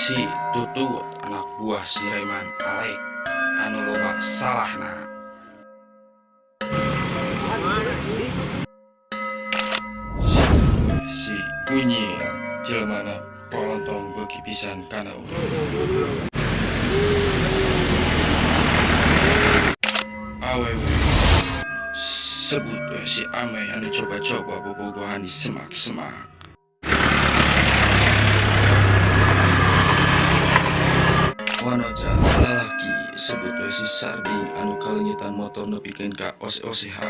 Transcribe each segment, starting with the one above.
si Tutut anak buah Sulaiman Alek anu loba salahna. Si Kunyil jelmana polontong beuki pisan kana urang. Awewe sebut we si Amai anu coba-coba bobogohan di semak-semak. Wanoja lalaki sebut we si Sarding anu kalengitan motor nepikeun ka ose-oseha.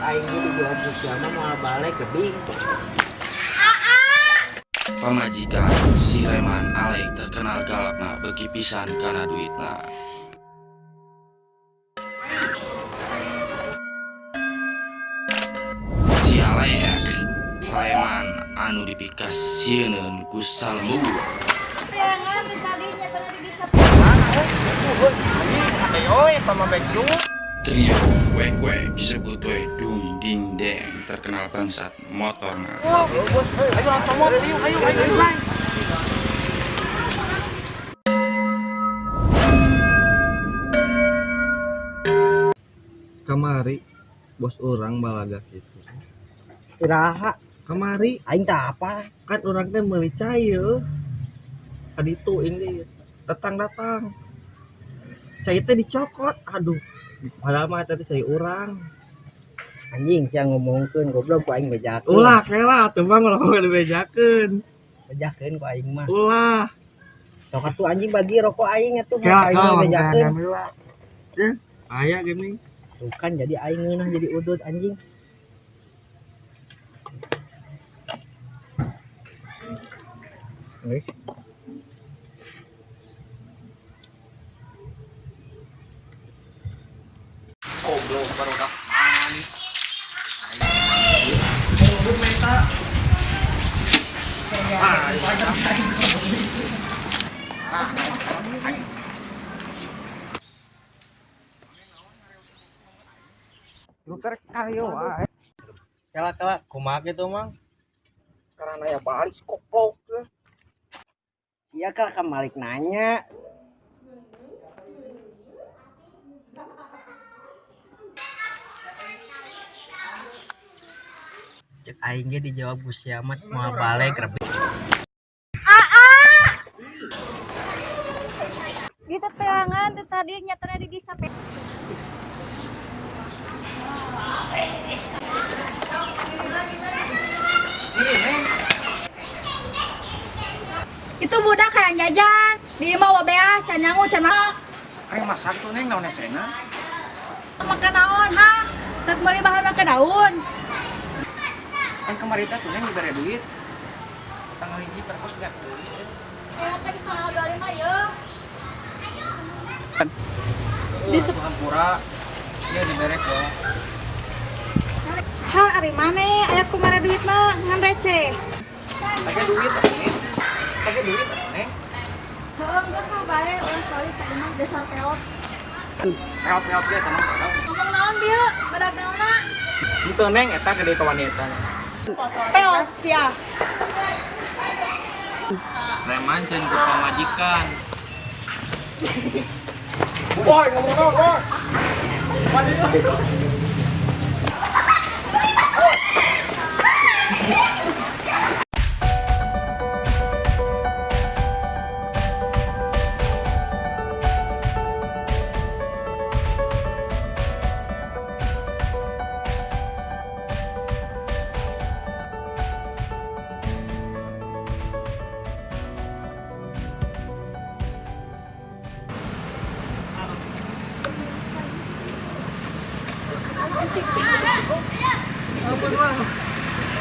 Aing di jual siapa mau balik ke bing. Pamajikan si Reman Alek terkenal galakna beuki pisan kana duitna. Si Alek Reman anu dipikasieun ku Salmu. Trio wek-wek disebut we dung ding deng terkenal bangsat motorna. Bos, ayo langsung motor, ayo. Kamari bos orang balaga gitu. Iraha, Kamari aing tak apa. kan orang teh meuli cai yeuh. Aditu ini datang cai teh dicokot. Aduh, padahal mah tadi cai urang. Anjing sia ngomongkeun goblok ku aing bejakeun. Ulah kela teu mah ngomong dibejakeun. Bejakeun ku aing mah. Ulah. Sok atuh anjing bagi rokok aing atuh Kela aing kau bejakeun. Aya gini. Tuh kan jadi aing ngeunah jadi udut anjing. Weh. Goblok barudak. Luker kayo wae. Kela kumaha kitu mang? Karena ya baris kokok. Iya kak Malik nanya. Cek aing ge dijawab Gus Yamat mau balik rebe. Di teteangan tuh tadi nyatanya di disape. Itu budak kayak jajan di mau bea can nyangu can mah Kayak masak tuh neng naon esena. makan naon ha rek meuli bahan makan daun Kan kemarin tuh neng dibere duit. Tanggal hiji perkos gak tuh. tadi tanggal 25 ya Di Hampura. Dia dibere kok. hal ari mane aya kumaha duitna ngan receh Pakai duit apa nih? Pakai duit apa nih? heuh geus mah bae urang coli tadi mah dasar peot Peot-peot dia tenang tahu. ngomong naon bieu badak naonna Itu neng eta gede ke wanita. peot sia Reman can ku pamajikan. Boy, ngomong boy.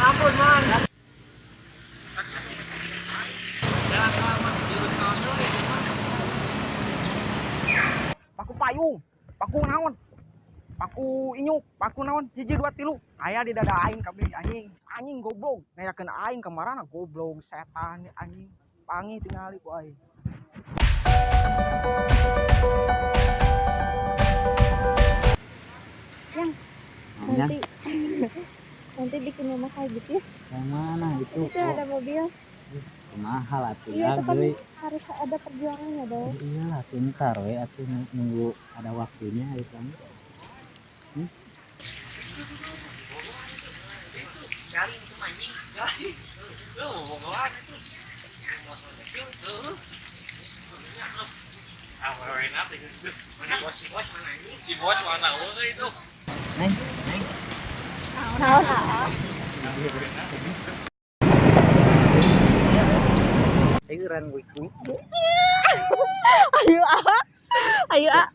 Ampun, Man. Paku payung, paku naon? Paku inyuk, paku naon? Hiji dua tilu. Aya di dada aing kabeh anjing. Anjing goblok. Ngayakeun aing kamarana goblok setan anjing. Pangi tingali ku aing. kayak gitu ya. Yang mana itu? Itu ada mobil. Mahal atuh Iya, ya, itu kan Boy. harus ada perjuangannya dong. Iyalah, pintar we atuh nunggu ada waktunya itu kan. Si bos mana itu? Ayo ran wiku. Ayo ah. Ayo ah.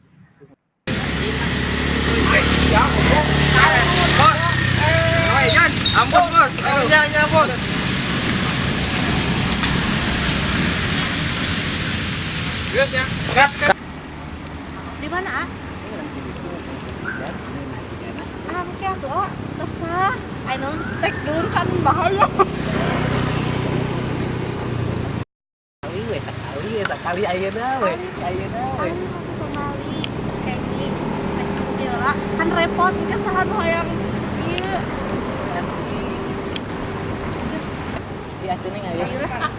Bos. Jan, ampun bos. Ya bos. Gas ya. Gas. Di mana ah? Ah, mungkin aku oh, resah. Ayo stek dulu kan bahaya. Sekali ayeuna we. Ayeuna we. Aku kembali kayak gini stek dulu lah. Kan repot ke sahan hoyong. Iya. Iya cenah aya. Ayo lah.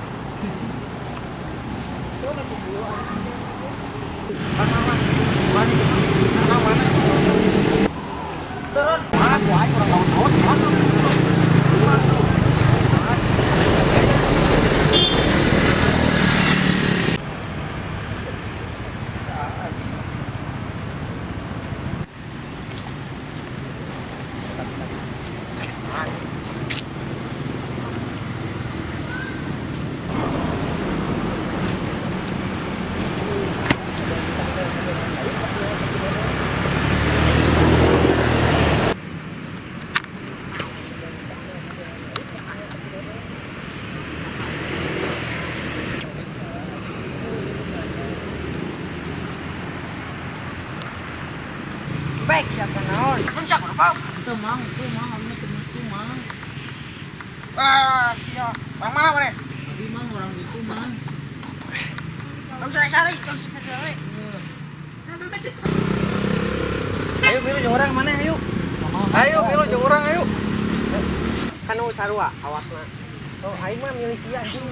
Baik siapa naon? Puncak apa? Teu mang, abis teu mang. Ah, iya. Bang mana mana? Abi mang orang itu mang. Kamu cari, kamu cari. Ayo pilih jeung urang mana ayo. Ayo pilih jeung urang ayo. Kanu sarua awasna. Oh, aing mah milih ieu anjing.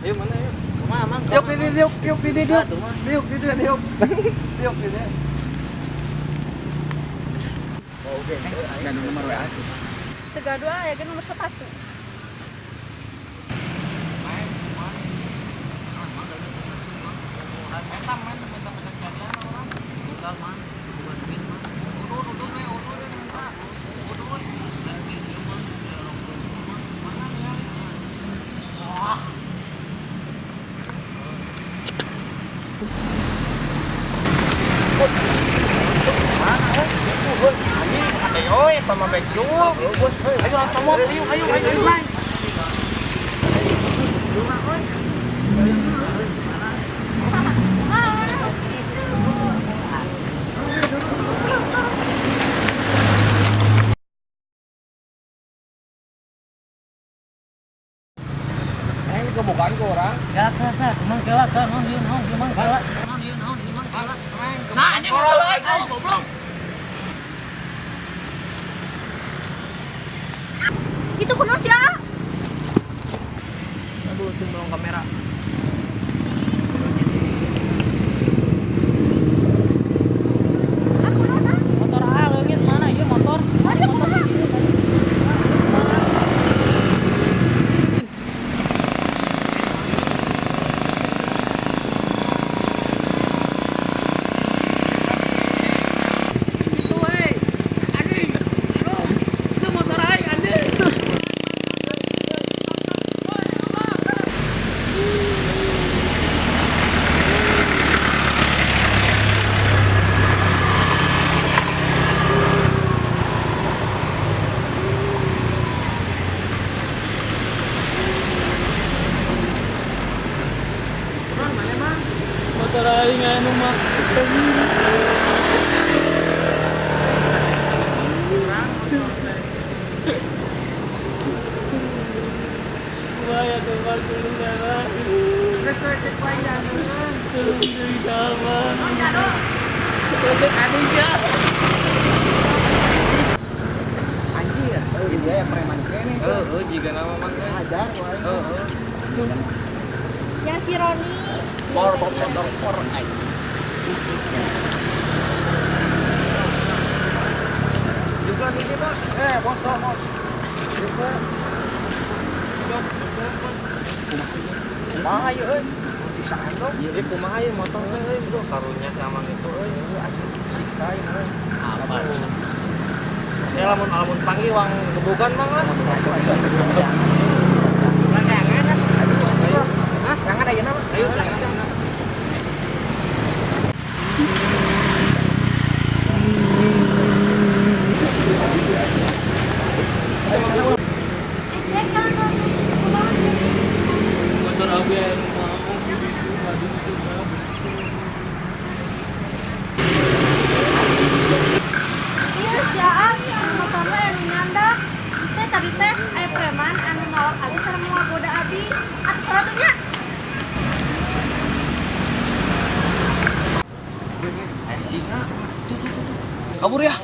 Ayo mana ayo. Kumaha mang? Diuk di diuk di diuk. Diuk di diuk. Diuk di diuk. Oh, oke. Ada nomor WA. Tegadua ya kan nomor 1. Ayo, pamabek dulu. Bos, ayo langsung mau. Ayo. Ini kebukaan ke orang. Ya, mang kela ka, mang ieu mang kela. Nah, ini goblok. Itu kuno sih ah. Aduh, tinggal kamera. Aku nana. Motor leungit mana ieu motor? Masih Motor kumaha? di dieu tadi. Motor aing anu mah. Wah, tuh mal dulu dah. Geus cek panjang. Tolong jadi sama. Tolong aduh ya. dia yang preman kene. Jika nama mangga. Ajar wae. Yang si Roni. Por ay. Juga di sini, Bos. Bos. Juga. Kumaha ieu euy? Siksaan dong. Ieu kumaha ieu motor euy, bro, karunya si Amang itu euy. Siksa ieu. Apa? Ya lamun panggil wang gebukan mang lah. Landangan kan? Aduh. Hah? Jangan aja nama. Ayo lanjut. Motor abi yang mau Iya siapa motornya yang nyandak. Terus teh tadi teh aya preman anu nolak abi sareng ngagoda abi. Atuh saratunya. kabur ya.